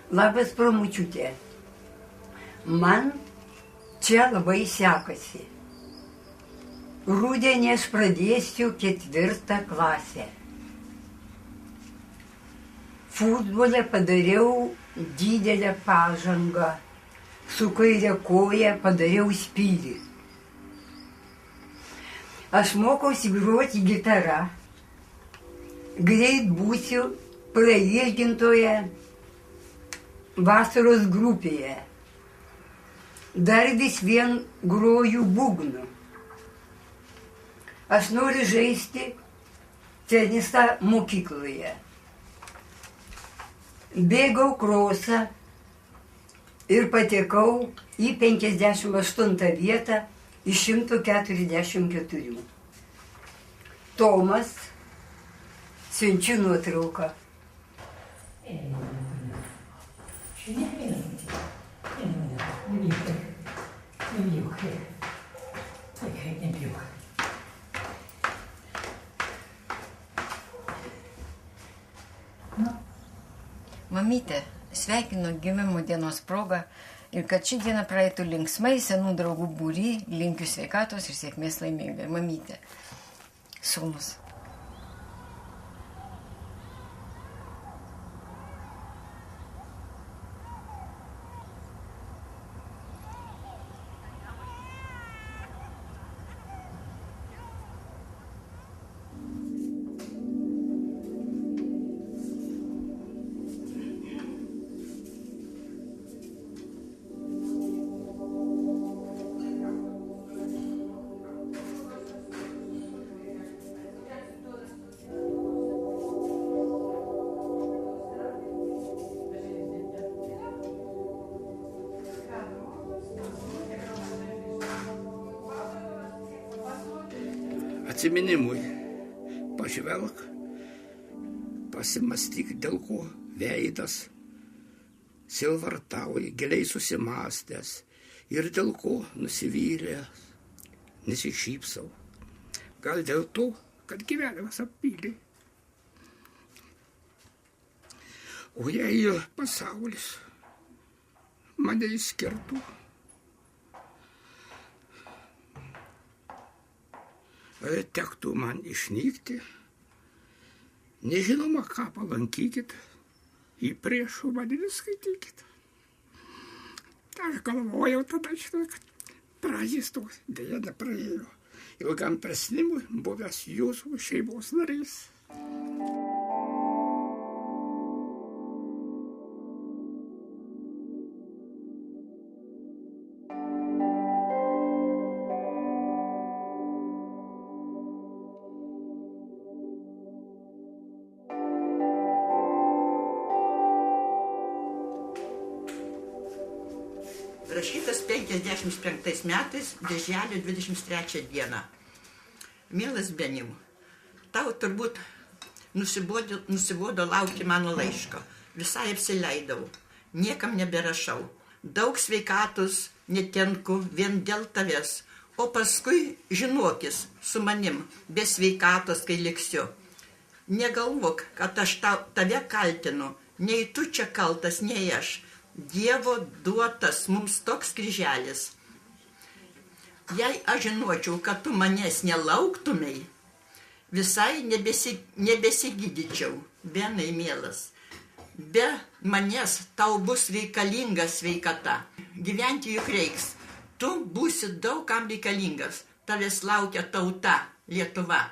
Labas, promučiutė. Man čia labai sekasi. Rudenį aš pradėsiu 4 klasę. Futbole padariau didelę pažangą. Su kairė koja padariau spyrį. Aš mokausi groti gitarą. Greit būsiu prailgintoje vasaros grupėje. Dar vis vien groju būgnu. Aš noriu žaisti tenisą mokykloje. Bėgau krosą ir patekau į 58 vietą iš 144. Tomas, siunčiu nuotrauką. Mamytė, sveikinu gimimo dienos progą ir kad ši diena praeitų linksmai, senų draugų būry, linkiu sveikatos ir sėkmės laimingai. Mamytė, sūnus. Atsiminimui pažvelk, pasimastyk, dėl ko veidas silvartauja, giliai susimąstęs ir dėl ko nusivylęs, nesišypsau. Gal dėl to, kad gyvenimas appylė. O jei pasaulis mane išskirtų, tektų man išnykti, nežinoma ką palankykit, į priešų mane neskaitykit. Aš galvojau tada šitą, kad pražystos, dėja nepraėjo. Ilgam prasnimui buvęs jūsų šeimos narys. Rašytas 55 metais, birželio 23 dieną. Mielas Benim, tau turbūt nusibodo laukti mano laiško. Visai apsileidau, niekam neberašau. Daug sveikatos netenku vien dėl tavęs, o paskui žinokis su manim, be sveikatos, kai liksiu. Negalvok, kad aš tave kaltinu, nei tu čia kaltas, nei aš. Dievo duotas mums toks kryželis. Jei aš žinočiau, kad tu manęs nelauktumei, visai nebesigydyčiau, Benai mielas. Be manęs tau bus reikalinga sveikata. Gyventi juk reiks. Tu būsi daug kam reikalingas. Tavęs laukia tauta, Lietuva.